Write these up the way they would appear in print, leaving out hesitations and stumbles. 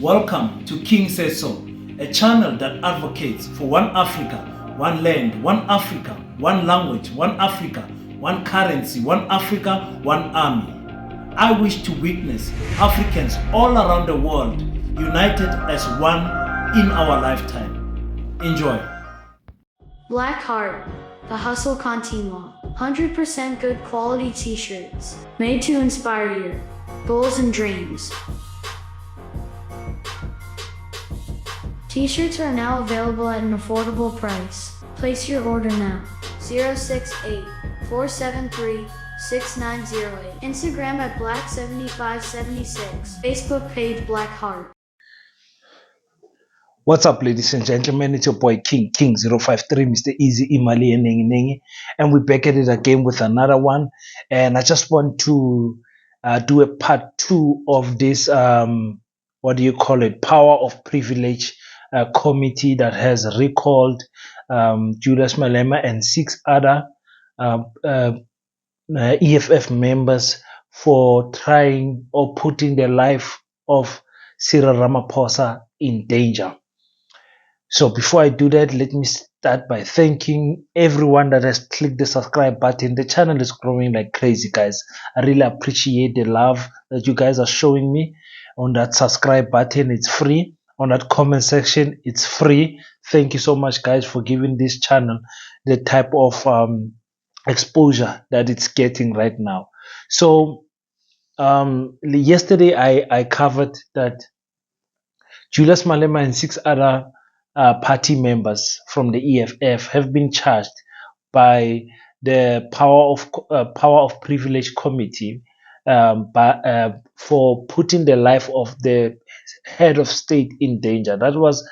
Welcome to King Says So, a channel that advocates for one Africa, one land, one Africa, one language, one Africa, one currency, one Africa, one army. I wish to witness Africans all around the world united as one in our lifetime. Enjoy. Black Heart, the hustle continua. 100% good quality t-shirts, made to inspire your goals and dreams. T-shirts are now available at an affordable price. Place your order now. 068-473-6908. Instagram at Black7576. Facebook page Black Heart. What's up, ladies and gentlemen? It's your boy King053, Mr. Easy Imali and Nengi, and we're back at it again with another one. And I just want to do a part 2 of this what do you call it, power of privilege committee that has recalled Julius Malema and 6 other EFF members for trying or putting the life of Cyril Ramaphosa in danger. So before I do that, let me start by thanking everyone that has clicked the subscribe button. The channel is growing like crazy, guys. I really appreciate the love that you guys are showing me. On that subscribe button, it's free. On that comment section, it's free. Thank you so much, guys, for giving this channel the type of exposure that it's getting right now. So yesterday I covered that Julius Malema and 6 other party members from the EFF have been charged by the power of privilege committee for putting the life of the head of state in danger. That was,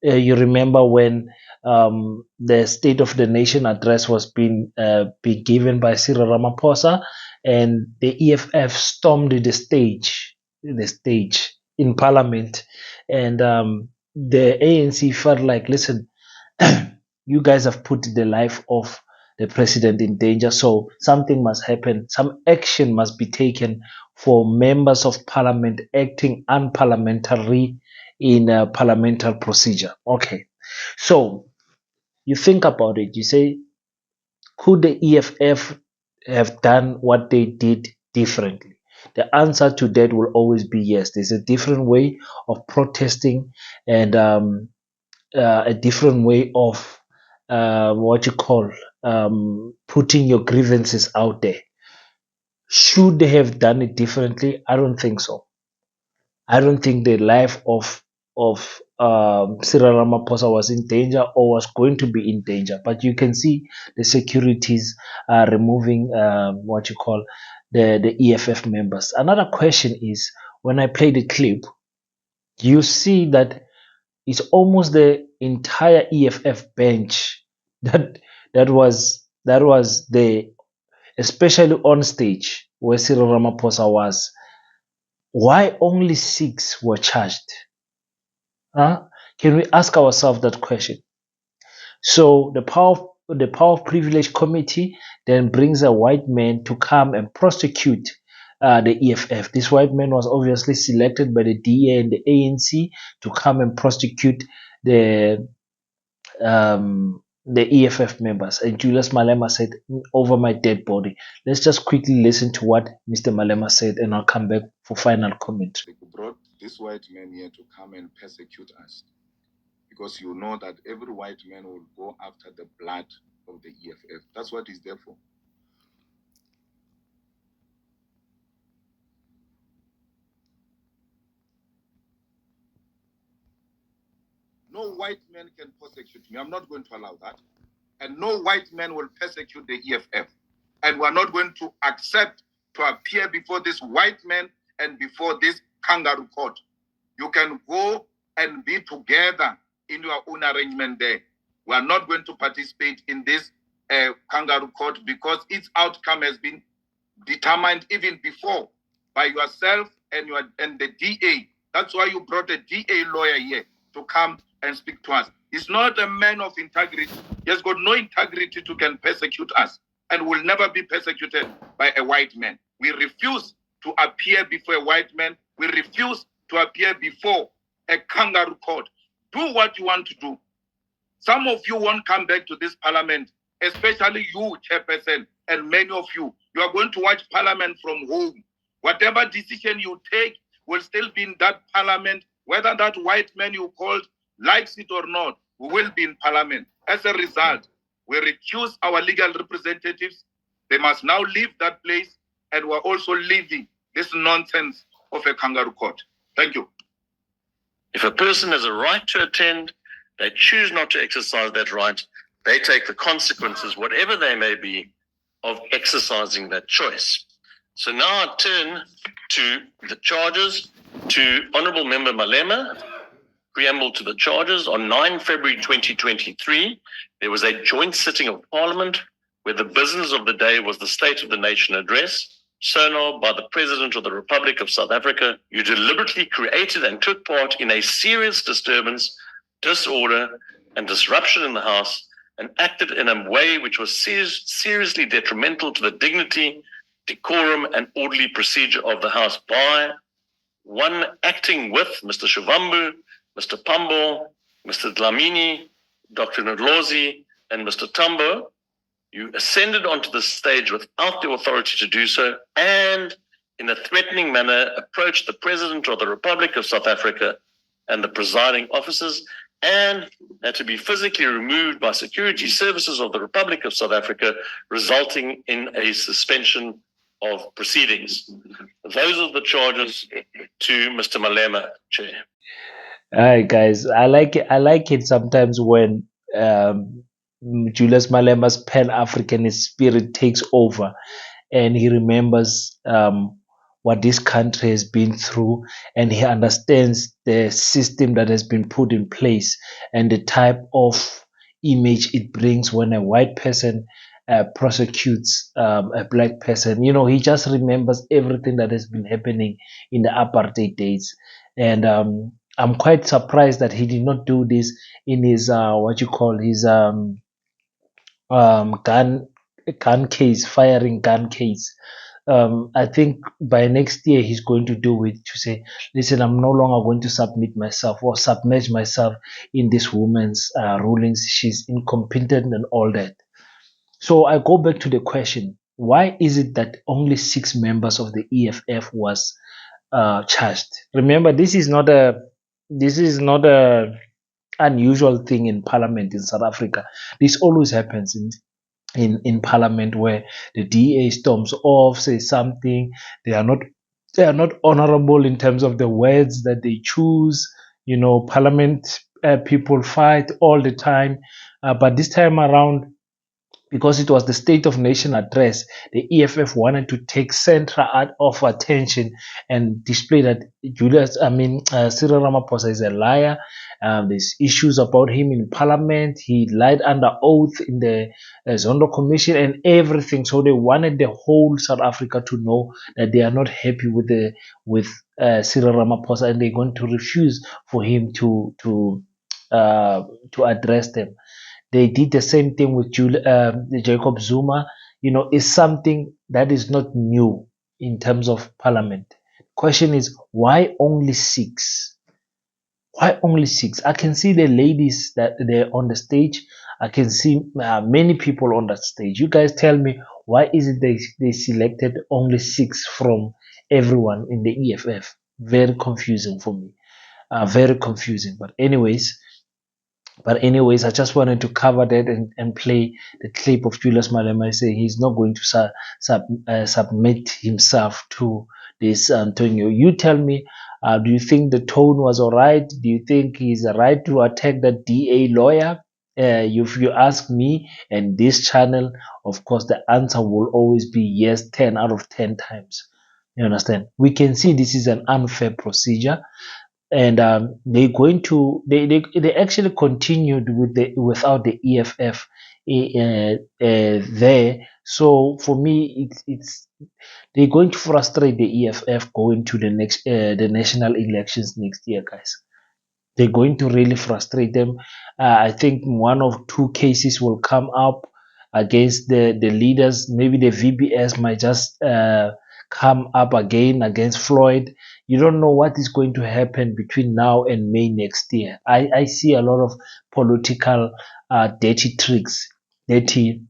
you remember, when the State of the Nation address was being given by Cyril Ramaphosa, and the EFF stormed the stage in Parliament, and the ANC felt like, listen, you guys have put the life of the president in danger, so something must happen. Some action must be taken for members of parliament acting unparliamentary in a parliamentary procedure. Okay, so you think about it. You say, could the EFF have done what they did differently? The answer to that will always be yes. There's a different way of protesting, and a different way of putting your grievances out there. Should they have done it differently? I don't think so. I don't think the life of Cyril Ramaphosa was in danger or was going to be in danger. But you can see the securities are removing the EFF members. Another question is, when I play the clip, you see that it's almost the entire EFF bench that was there, especially on stage where Cyril Ramaphosa was. Why only 6 were charged? Can we ask ourselves that question? So the power of privilege committee then brings a white man to come and prosecute the EFF. This white man was obviously selected by the DA and the ANC to come and prosecute the EFF members. And Julius Malema said, over my dead body. Let's just quickly listen to what Mr. Malema said, and I'll come back for final comment. They brought this white man here to come and persecute us, because you know that every white man will go after the blood of the EFF. That's what he's there for. No white man can persecute me. I'm not going to allow that. And no white man will persecute the EFF. And we're not going to accept to appear before this white man and before this kangaroo court. You can go and be together in your own arrangement there. We are not going to participate in this kangaroo court, because its outcome has been determined even before by yourself and the DA. That's why you brought a DA lawyer here to come and speak to us. He's not a man of integrity. He has got no integrity to can persecute us, and will never be persecuted by a white man. We refuse to appear before a white man. We refuse to appear before a kangaroo court. Do what you want to do. Some of you won't come back to this parliament, especially you, chairperson, and many of you. You are going to watch parliament from home. Whatever decision you take will still be in that parliament, whether that white man you called likes it or not, we will be in parliament. As a result, we recuse our legal representatives. They must now leave that place, and we're also leaving this nonsense of a kangaroo court. Thank you. If a person has a right to attend, they choose not to exercise that right, they take the consequences, whatever they may be, of exercising that choice. So now I turn to the charges, to Honourable Member Malema. Preamble to the charges. On 9 February 2023, there was a joint sitting of Parliament where the business of the day was the State of the Nation address, sonar by the President of the Republic of South Africa. You deliberately created and took part in a serious disturbance, disorder, and disruption in the House, and acted in a way which was seriously detrimental to the dignity, decorum, and orderly procedure of the House by one, acting with Mr. Shivambu, Mr. Pambo, Mr. Dlamini, Dr. Ndlozi, and Mr. Tambo. You ascended onto the stage without the authority to do so, and in a threatening manner approached the President of the Republic of South Africa and the presiding officers, and had to be physically removed by security services of the Republic of South Africa, resulting in a suspension of proceedings. Those are the charges to Mr. Malema, Chair. Hi guys, I like it sometimes when Julius Malema's Pan-Africanist spirit takes over, and he remembers what this country has been through, and he understands the system that has been put in place and the type of image it brings when a white person prosecutes a black person. You know, he just remembers everything that has been happening in the apartheid days, and I'm quite surprised that he did not do this in his gun case, firing gun case. I think by next year he's going to do it to say, listen, I'm no longer going to submit myself or submerge myself in this woman's rulings. She's incompetent and all that. So I go back to the question: why is it that only 6 members of the EFF was charged? Remember, this is not a unusual thing in Parliament in South Africa. This always happens in Parliament, where the DA storms off, says something. They are not honorable in terms of the words that they choose. You know, Parliament people fight all the time, but this time around, because it was the State of Nation address, the EFF wanted to take center of attention and display that Cyril Ramaphosa is a liar. There's issues about him in Parliament. He lied under oath in the Zondo Commission and everything. So they wanted the whole South Africa to know that they are not happy with Cyril Ramaphosa, and they're going to refuse for him to address them. They did the same thing with Jacob Zuma. You know, it's something that is not new in terms of Parliament. Question is, why only 6? Why only 6? I can see the ladies that they're on the stage. I can see many people on that stage. You guys tell me, why is it they selected only 6 from everyone in the EFF? Very confusing for me. Very confusing. But anyways, I just wanted to cover that and play the clip of Julius Malema saying he's not going to submit himself to this Antonio. You tell me, do you think the tone was all right? Do you think he's right to attack the DA lawyer? If you ask me and this channel, of course, the answer will always be yes, 10 out of 10 times. You understand? We can see this is an unfair procedure, and they're going to they actually continued without the EFF there. So for me, it's they're going to frustrate the EFF going to the national elections next year, guys. They're going to really frustrate them. I think 1 or 2 cases will come up against the leaders. Maybe the VBS might just come up again against Floyd. You don't know what is going to happen between now and May next year. I see a lot of political dirty tricks, dirty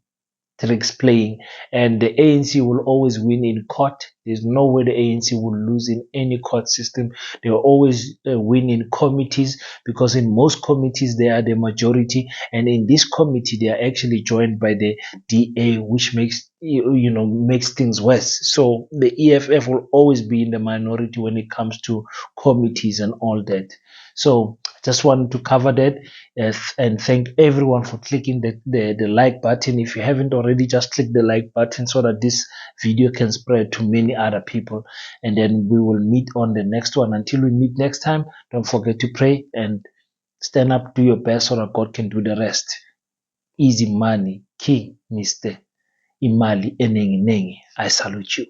tricks playing, and the ANC will always win in court. There's no way the ANC will lose in any court system. They will always win in committees, because in most committees they are the majority, and in this committee they are actually joined by the DA, which makes makes things worse. So the EFF will always be in the minority when it comes to committees and all that. So just wanted to cover that, and thank everyone for clicking the like button. If you haven't already, just click the like button so that this video can spread to many other people. And then we will meet on the next one. Until we meet next time, don't forget to pray and stand up, do your best so that God can do the rest. Easy money, King Mr. Imali Enengi Nengi. I salute you.